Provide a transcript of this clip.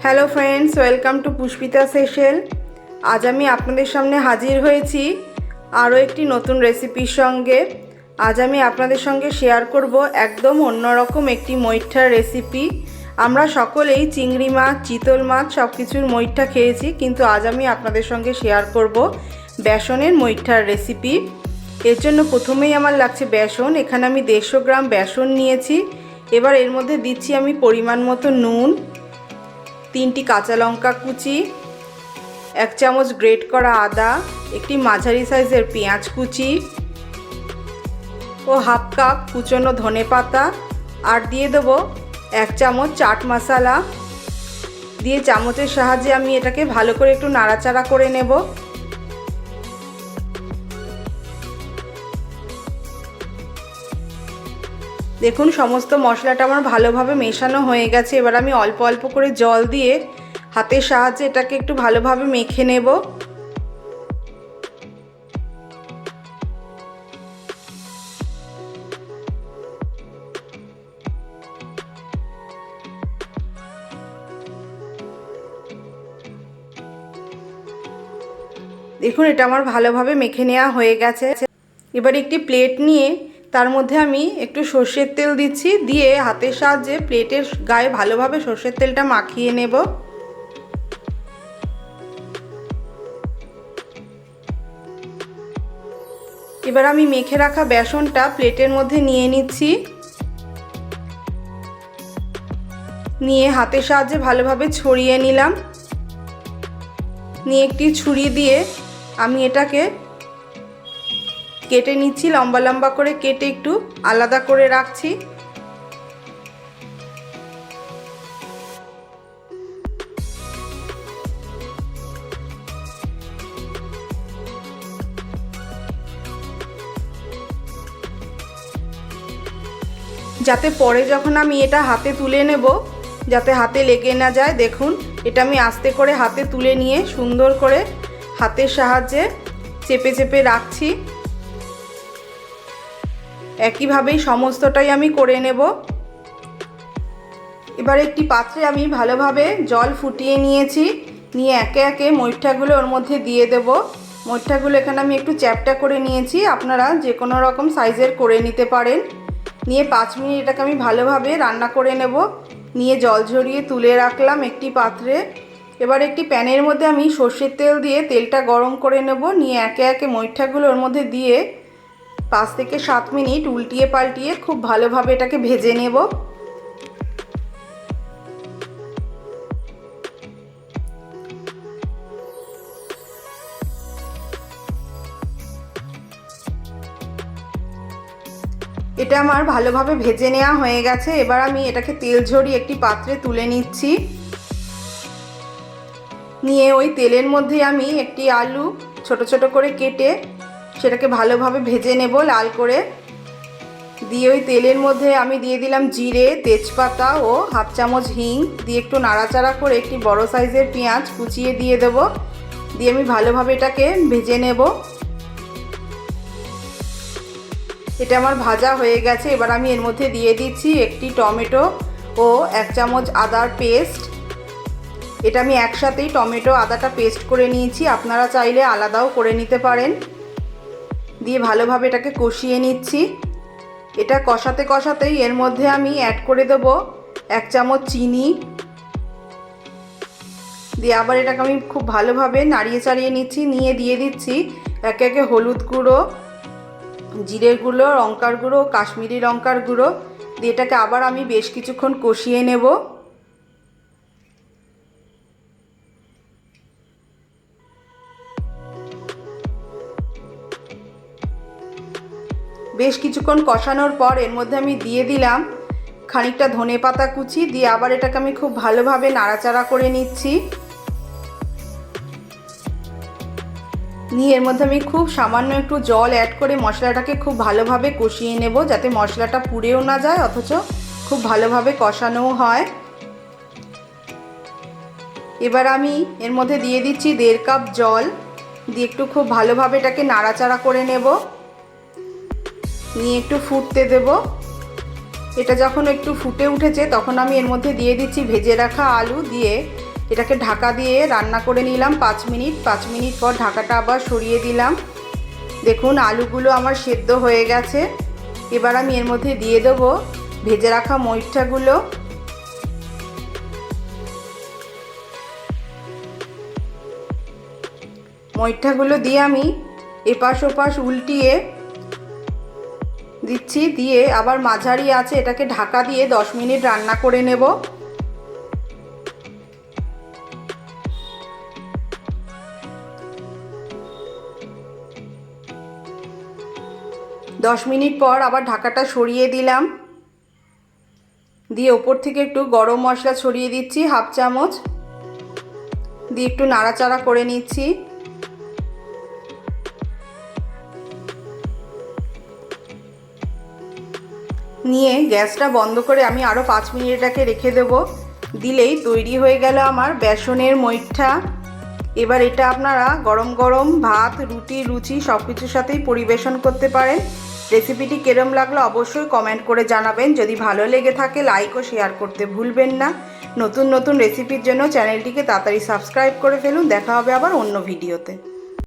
Hello friends, welcome to পুষ্পিতাস হেসেল। আজ আমি আপনাদের সামনে হাজির হয়েছি আরও একটি নতুন রেসিপির সঙ্গে। আজ আমি আপনাদের সঙ্গে শেয়ার করব একদম অন্যরকম একটি মুইঠার রেসিপি। আমরা সকলেই চিংড়ি মাছ, চিতল মাছ সব কিছুর মুইঠা খেয়েছি, কিন্তু আজ আমি আপনাদের সঙ্গে শেয়ার করব বেসনের মুইঠার রেসিপি। এর জন্য প্রথমেই আমার লাগছে বেসন। এখানে আমি 150 গ্রাম বেসন নিয়েছি। এবার এর মধ্যে দিচ্ছি আমি পরিমাণ মতো নুন, 3টি কাঁচা লঙ্কা কুচি, 1 চামচ গ্রেট করা আদা, একটি মাঝারি সাইজের পেঁয়াজ কুচি ও হাফ কাপ কুচনো ধনে পাতা, আর দিয়ে দেবো 1 চামচ চাট মশলা। দিয়ে চামচের সাহায্যে আমি এটাকে ভালো করে একটু নাড়াচাড়া করে নেব। দেখুন, সমস্ত মশলাটা আমার ভালোভাবে মেশানো হয়ে গেছে। এবার আমি অল্প অল্প করে জল দিয়ে হাতের সাহায্যে এটাকে একটু ভালোভাবে মেখে নেব। দেখুন, এটা আমার ভালোভাবে মেখে নেওয়া হয়ে গেছে। এবার একটি প্লেট নিয়ে তার মধ্যে আমি একটু সর্ষের তেল দিচ্ছি, দিয়ে হাতের সাহায্যে প্লেটের গায়ে ভালোভাবে সর্ষের তেলটা মাখিয়ে নেব। এবার আমি মেখে রাখা বেসনটা প্লেটের মধ্যে নিয়ে নিচ্ছি। নিয়ে হাতের সাহায্যে ভালোভাবে ছড়িয়ে নিলাম। নিয়ে একটি ছুরি দিয়ে আমি এটাকে কেটে নিচ্ছি, লম্বা লম্বা করে কেটে একটু আলাদা করে রাখছি। যাতে পরে যখন আমি এটা হাতে তুলে নেব যাতে হাতে লেগে না যায়। দেখুন, এটা আমি আস্তে করে হাতে তুলে নিয়ে সুন্দর করে হাতের সাহায্যে চেপে চেপে রাখছি। একইভাবেই সমস্তটাই আমি করে নেব। এবার একটি পাত্রে আমি ভালোভাবে জল ফুটিয়ে নিয়েছি। নিয়ে একে একে মুইঠাগুলো ওর মধ্যে দিয়ে দেব। মুইঠাগুলো এখানে আমি একটু চ্যাপটা করে নিয়েছি, আপনারা যে কোনো রকম সাইজের করে নিতে পারেন। নিয়ে 5 মিনিট এটাকে আমি ভালোভাবে রান্না করে নেব। নিয়ে জল ঝরিয়ে তুলে রাখলাম একটি পাত্রে। এবার একটি প্যানের মধ্যে আমি সর্ষের তেল দিয়ে তেলটা গরম করে নেব। নিয়ে একে একে মুইঠাগুলো ওর মধ্যে দিয়ে 5 থেকে 7 মিনিট উল্টিয়ে পাল্টিয়ে খুব ভালোভাবে এটাকে ভেজে নেব। এটা আমার ভালোভাবে ভেজে নেওয়া হয়ে গেছে। এবার আমি এটাকে তেল ঝরিয়ে একটি পাত্রে তুলে নিচ্ছি। নিয়ে ওই তেলের মধ্যে আমি একটি আলু ছোট ছোট করে কেটে সেটাকে ভালোভাবে ভেজে নেব লাল করে। দিয়ে ওই তেলের মধ্যে আমি দিয়ে দিলাম জিরে, তেজপাতা ও হাফ চামচ হিং। দিয়ে একটু নাড়াচাড়া করে একটি বড় সাইজের পেঁয়াজ কুচিয়ে দিয়ে দেব। দিয়ে আমি ভালোভাবে এটাকে ভেজে নেব। এটা আমার ভাজা হয়ে গেছে। এবার আমি এর মধ্যে দিয়ে দিচ্ছি একটি টমেটো ও 1 চামচ আদার পেস্ট। এটা আমি একসাথেই টমেটো আদাটা পেস্ট করে নিয়েছি, আপনারা চাইলে আলাদাও করে নিতে পারেন। দিয়ে ভালোভাবে এটাকে কষিয়ে নিচ্ছি। এটা কষাতে কষাতেই এর মধ্যে আমি অ্যাড করে দেব 1 চামচ চিনি। দিয়ে আবার এটাকে আমি খুব ভালোভাবে নাড়িয়ে চাড়িয়ে নিচ্ছি। নিয়ে দিয়ে দিচ্ছি একে একে হলুদ গুঁড়ো, জিরের গুঁড়ো, লঙ্কার গুঁড়ো, কাশ্মীরি লঙ্কার গুঁড়ো। দিয়ে এটাকে আবার আমি বেশ কিছুক্ষণ কষিয়ে নেব। বেশ কিছুক্ষণ কষানোর পর এর মধ্যে আমি দিয়ে দিলাম খানিকটা ধনে পাতা কুচি। দিয়ে আবার এটাকে আমি খুব ভালোভাবে নাড়াচাড়া করে নিচ্ছি। নিয়ে এর মধ্যে আমি খুব সামান্য একটু জল অ্যাড করে মশলাটাকে খুব ভালোভাবে কষিয়ে নেব, যাতে মশলাটা পুড়েও না যায় অথচ খুব ভালোভাবে কষানোও হয়। এবার আমি এর মধ্যে দিয়ে দিচ্ছি 1.5 কাপ জল। দিয়ে একটু খুব ভালোভাবে এটাকে নাড়াচাড়া করে নেব। নিয়ে একটু ফুটতে দেব। এটা যখন একটু ফুটে উঠেছে তখন আমি এর মধ্যে দিয়ে দিচ্ছি ভেজে রাখা আলু। দিয়ে এটাকে ঢাকা দিয়ে রান্না করে নিলাম 5 মিনিট। 5 মিনিট পর ঢাকাটা আবার সরিয়ে দিলাম। দেখুন আলুগুলো আমার সেদ্ধ হয়ে গেছে। এবার আমি এর মধ্যে দিয়ে দেবো ভেজে রাখা মুইঠাগুলো। মুইঠাগুলো দিয়ে আমি এপাশ ওপাশ উল্টিয়ে দিচ্ছি, দিয়ে আবার মাঝারি আছে এটাকে ঢাকা দিয়ে 10 মিনিট রান্না করে নেব। 10 মিনিট পর আবার ঢাকাটা সরিয়ে দিলাম, দিয়ে ওপর থেকে একটু গরম মশলা ছড়িয়ে দিচ্ছি 1/2 চামচ, দিয়ে একটু নাড়াচাড়া করে নিচ্ছি। নিয়ে গ্যাসটা বন্ধ করে আমি আরও 5 মিনিট এটাকে রেখে দেব। দিলেই তৈরি হয়ে গেল আমার বেসনের মুইঠা। এবার এটা আপনারা গরম গরম ভাত, রুটি, লুচি সব কিছুর সাথেই পরিবেশন করতে পারেন। রেসিপিটি কেরম লাগলো অবশ্যই কমেন্ট করে জানাবেন। যদি ভালো লেগে থাকে লাইক ও শেয়ার করতে ভুলবেন না। নতুন নতুন রেসিপির জন্য চ্যানেলটিকে তাড়াতাড়ি সাবস্ক্রাইব করে ফেলুন। দেখা হবে আবার অন্য ভিডিওতে।